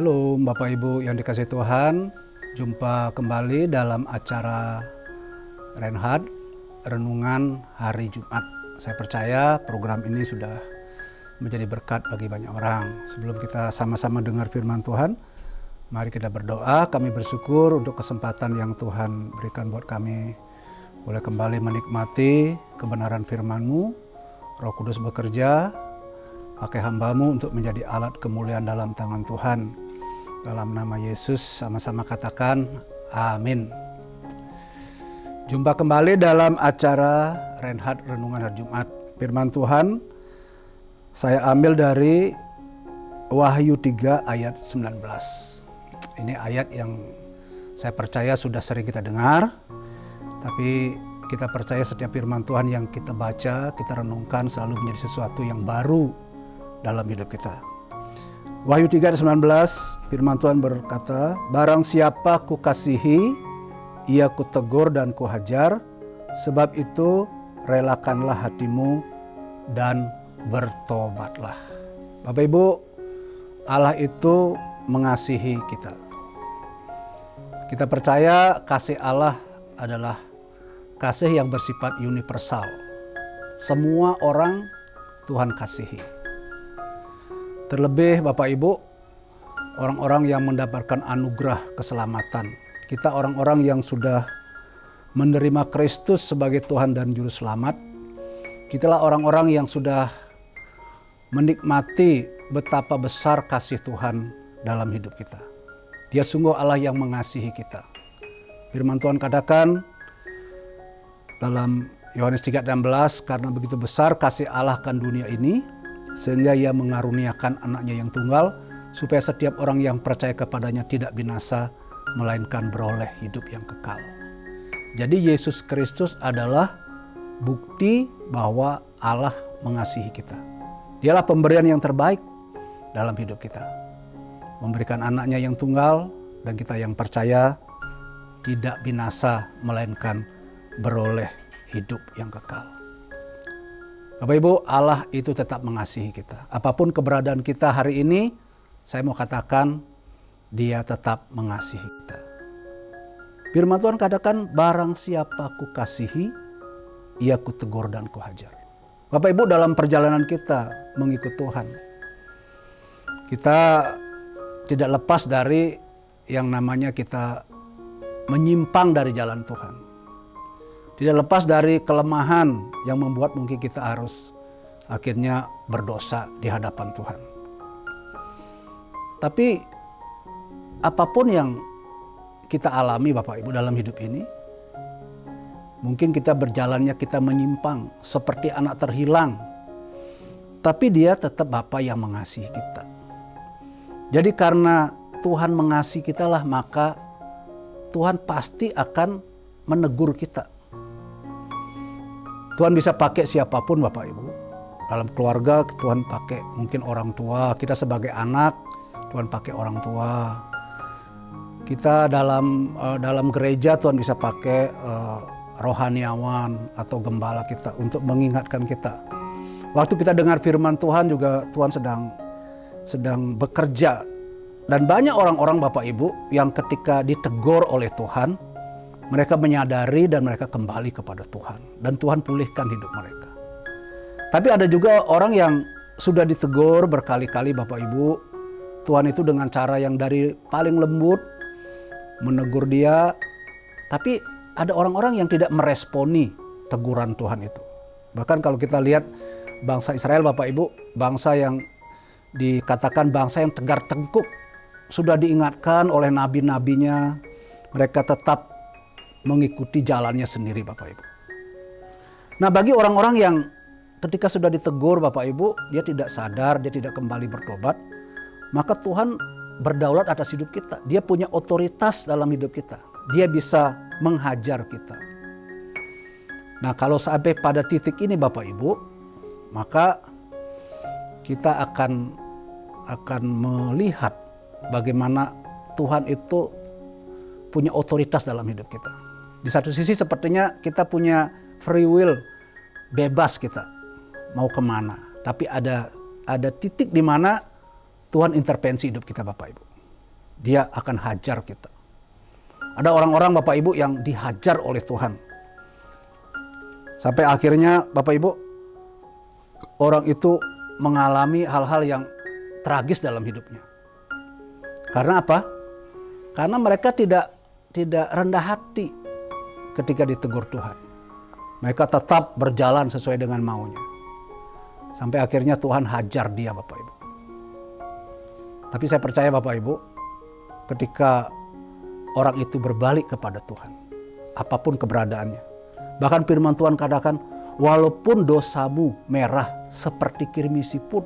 Halo Bapak Ibu yang dikasihi Tuhan, jumpa kembali dalam acara Reinhard Renungan Hari Jumat. Saya percaya program ini sudah menjadi berkat bagi banyak orang. Sebelum kita sama-sama dengar firman Tuhan, mari kita berdoa. Kami bersyukur untuk kesempatan yang Tuhan berikan buat kami boleh kembali menikmati kebenaran firman-Mu. Roh Kudus bekerja pakai hamba-Mu untuk menjadi alat kemuliaan dalam tangan Tuhan. Dalam nama Yesus sama-sama katakan amin. Jumpa kembali dalam acara Reinhard Renungan Hari Jumat. Firman Tuhan saya ambil dari Wahyu 3 ayat 19. Ini ayat yang saya percaya sudah sering kita dengar, tapi kita percaya setiap firman Tuhan yang kita baca, kita renungkan selalu menjadi sesuatu yang baru dalam hidup kita. Wahyu 3 ayat 19, firman Tuhan berkata, "Barang siapa kukasihi, ia kutegur dan kuhajar, sebab itu relakanlah hatimu dan bertobatlah." Bapak Ibu, Allah itu mengasihi kita. Kita percaya kasih Allah adalah kasih yang bersifat universal. Semua orang Tuhan kasihi. Terlebih Bapak Ibu, orang-orang yang mendapatkan anugerah keselamatan. Kita orang-orang yang sudah menerima Kristus sebagai Tuhan dan Juru Selamat. Kitalah orang-orang yang sudah menikmati betapa besar kasih Tuhan dalam hidup kita. Dia sungguh Allah yang mengasihi kita. Firman Tuhan katakan dalam Yohanes 3:16, "Karena begitu besar kasih Allah akan dunia ini, sehingga ia mengaruniakan anaknya yang tunggal, supaya setiap orang yang percaya kepadanya tidak binasa, melainkan beroleh hidup yang kekal." Jadi Yesus Kristus adalah bukti bahwa Allah mengasihi kita. Dialah pemberian yang terbaik dalam hidup kita. Memberikan anaknya yang tunggal, dan kita yang percaya tidak binasa, melainkan beroleh hidup yang kekal. Bapak Ibu, Allah itu tetap mengasihi kita. Apapun keberadaan kita hari ini, saya mau katakan Dia tetap mengasihi kita. Firman Tuhan katakan, "Barang siapa kukasihi, ia kutegur dan kuhajar." Bapak Ibu, dalam perjalanan kita mengikut Tuhan, kita tidak lepas dari yang namanya kita menyimpang dari jalan Tuhan. Tidak lepas dari kelemahan yang membuat mungkin kita harus akhirnya berdosa di hadapan Tuhan. Tapi apapun yang kita alami Bapak Ibu dalam hidup ini, mungkin kita berjalannya kita menyimpang seperti anak terhilang. Tapi Dia tetap Bapa yang mengasihi kita. Jadi karena Tuhan mengasihi kita lah, maka Tuhan pasti akan menegur kita. Tuhan bisa pakai siapapun Bapak Ibu. Dalam keluarga Tuhan pakai mungkin orang tua. Kita sebagai anak Tuhan pakai orang tua. Kita dalam gereja Tuhan bisa pakai rohaniawan atau gembala kita untuk mengingatkan kita. Waktu kita dengar firman Tuhan juga Tuhan sedang bekerja. Dan banyak orang-orang Bapak Ibu yang ketika ditegur oleh Tuhan, mereka menyadari dan mereka kembali kepada Tuhan. Dan Tuhan pulihkan hidup mereka. Tapi ada juga orang yang sudah ditegur berkali-kali Bapak Ibu. Tuhan itu dengan cara yang dari paling lembut menegur dia. Tapi ada orang-orang yang tidak meresponi teguran Tuhan itu. Bahkan kalau kita lihat bangsa Israel Bapak Ibu, bangsa yang dikatakan bangsa yang tegar tengkuk. Sudah diingatkan oleh nabi-nabinya, mereka tetap mengikuti jalannya sendiri Bapak Ibu. Nah, bagi orang-orang yang ketika sudah ditegur Bapak Ibu, dia tidak sadar, dia tidak kembali bertobat, maka Tuhan berdaulat atas hidup kita. Dia punya otoritas dalam hidup kita. Dia bisa menghajar kita. Nah, kalau sampai pada titik ini Bapak Ibu, maka kita akan melihat bagaimana Tuhan itu punya otoritas dalam hidup kita. Di satu sisi sepertinya kita punya free will, bebas kita mau kemana. Tapi ada titik di mana Tuhan intervensi hidup kita Bapak Ibu. dia akan hajar kita. Ada orang-orang Bapak Ibu yang dihajar oleh Tuhan. Sampai akhirnya Bapak Ibu, orang itu mengalami hal-hal yang tragis dalam hidupnya. Karena apa? Karena mereka tidak rendah hati ketika ditegur Tuhan. Mereka tetap berjalan sesuai dengan maunya. Sampai akhirnya Tuhan hajar dia Bapak Ibu. Tapi saya percaya Bapak Ibu, ketika orang itu berbalik kepada Tuhan, apapun keberadaannya. Bahkan firman Tuhan katakan, walaupun dosamu merah seperti kirmisi pun,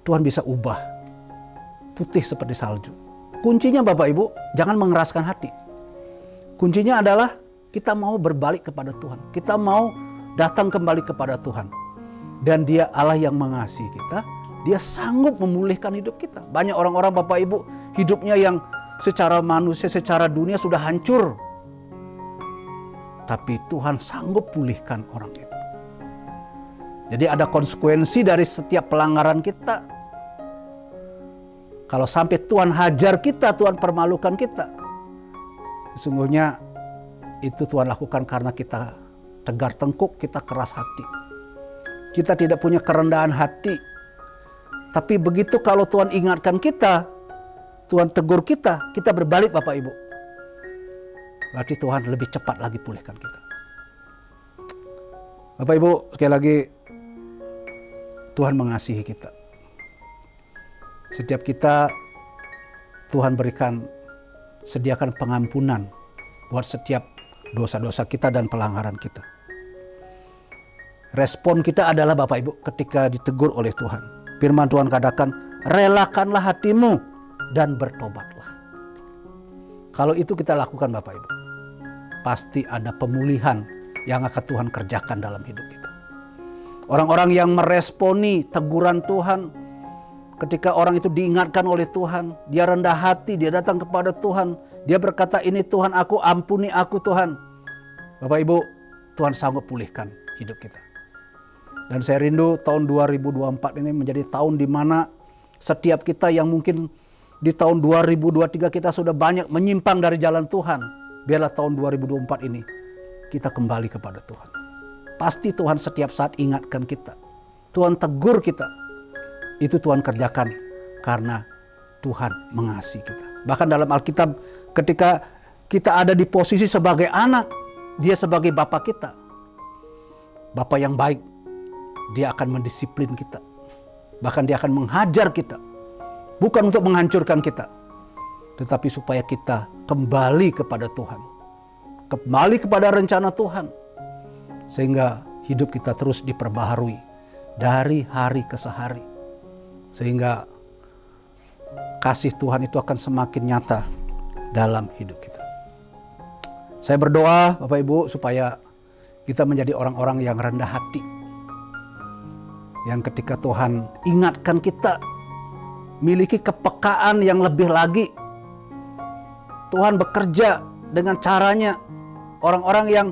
Tuhan bisa ubah putih seperti salju. Kuncinya Bapak Ibu, jangan mengeraskan hati. Kuncinya adalah kita mau berbalik kepada Tuhan. Kita mau datang kembali kepada Tuhan. Dan dia Allah yang mengasihi kita, dia sanggup memulihkan hidup kita. Banyak orang-orang Bapak Ibu, hidupnya yang secara manusia, secara dunia sudah hancur. Tapi Tuhan sanggup pulihkan orang itu. Jadi ada konsekuensi dari setiap pelanggaran kita. Kalau sampai Tuhan hajar kita, Tuhan permalukan kita, sesungguhnya itu Tuhan lakukan karena kita tegar tengkuk, kita keras hati. Kita tidak punya kerendahan hati. Tapi begitu kalau Tuhan ingatkan kita, Tuhan tegur kita, kita berbalik Bapak Ibu. Berarti Tuhan lebih cepat lagi pulihkan kita. Bapak Ibu, sekali lagi Tuhan mengasihi kita. Setiap kita Tuhan berikan, sediakan pengampunan buat setiap dosa-dosa kita dan pelanggaran kita. Respon kita adalah Bapak Ibu ketika ditegur oleh Tuhan. Firman Tuhan katakan, relakanlah hatimu dan bertobatlah. Kalau itu kita lakukan Bapak Ibu, pasti ada pemulihan yang akan Tuhan kerjakan dalam hidup kita. Orang-orang yang meresponi teguran Tuhan, ketika orang itu diingatkan oleh Tuhan, dia rendah hati, dia datang kepada Tuhan, dia berkata, ini Tuhan aku, ampuni aku Tuhan. Bapak Ibu, Tuhan sanggup pulihkan hidup kita. Dan saya rindu tahun 2024 ini menjadi tahun di mana setiap kita yang mungkin di tahun 2023 kita sudah banyak menyimpang dari jalan Tuhan. Biarlah tahun 2024 ini kita kembali kepada Tuhan. Pasti Tuhan setiap saat ingatkan kita. Tuhan tegur kita. Itu Tuhan kerjakan karena Tuhan mengasihi kita. Bahkan dalam Alkitab ketika kita ada di posisi sebagai anak, dia sebagai Bapa kita. Bapa yang baik, dia akan mendisiplin kita. Bahkan dia akan menghajar kita. Bukan untuk menghancurkan kita, tetapi supaya kita kembali kepada Tuhan. Kembali kepada rencana Tuhan. Sehingga hidup kita terus diperbaharui dari hari ke hari. Sehingga kasih Tuhan itu akan semakin nyata dalam hidup kita. Saya berdoa Bapak Ibu supaya kita menjadi orang-orang yang rendah hati. Yang ketika Tuhan ingatkan kita, miliki kepekaan yang lebih lagi. Tuhan bekerja dengan caranya. Orang-orang yang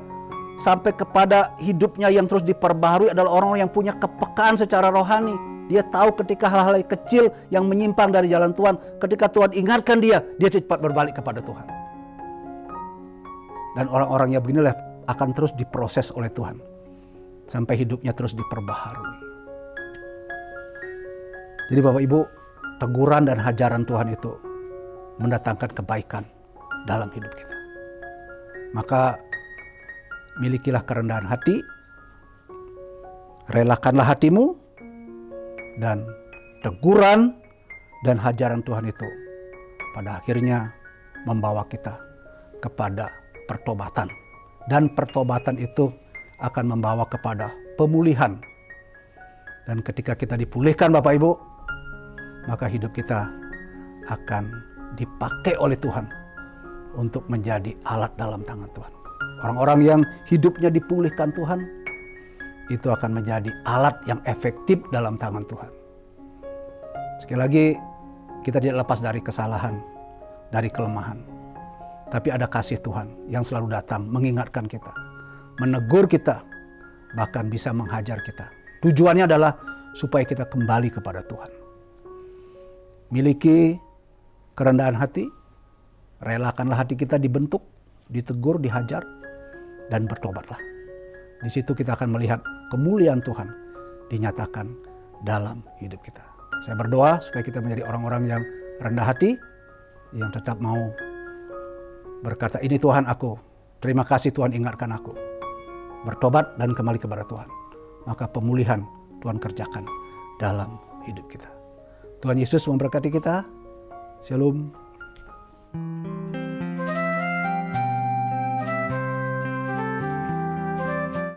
sampai kepada hidupnya yang terus diperbaharui adalah orang-orang yang punya kepekaan secara rohani. Dia tahu ketika hal-hal kecil yang menyimpang dari jalan Tuhan, ketika Tuhan ingatkan dia cepat berbalik kepada Tuhan. Dan orang-orang yang beginilah akan terus diproses oleh Tuhan sampai hidupnya terus diperbaharui. Jadi Bapak Ibu, teguran dan hajaran Tuhan itu mendatangkan kebaikan dalam hidup kita. Maka milikilah kerendahan hati, relakanlah hatimu, dan teguran dan hajaran Tuhan itu pada akhirnya membawa kita kepada pertobatan. Dan pertobatan itu akan membawa kepada pemulihan. Dan ketika kita dipulihkan Bapak Ibu, maka hidup kita akan dipakai oleh Tuhan untuk menjadi alat dalam tangan Tuhan. Orang-orang yang hidupnya dipulihkan Tuhan, itu akan menjadi alat yang efektif dalam tangan Tuhan. Sekali lagi, kita tidak lepas dari kesalahan, dari kelemahan. Tapi ada kasih Tuhan yang selalu datang mengingatkan kita, menegur kita, bahkan bisa menghajar kita. Tujuannya adalah supaya kita kembali kepada Tuhan. Miliki kerendahan hati, relakanlah hati kita dibentuk, ditegur, dihajar, dan bertobatlah. Di situ kita akan melihat kemuliaan Tuhan dinyatakan dalam hidup kita. Saya berdoa supaya kita menjadi orang-orang yang rendah hati, yang tetap mau berkata, ini Tuhan aku, terima kasih Tuhan ingatkan aku. Bertobat dan kembali kepada Tuhan. Maka pemulihan Tuhan kerjakan dalam hidup kita. Tuhan Yesus memberkati kita. Shalom.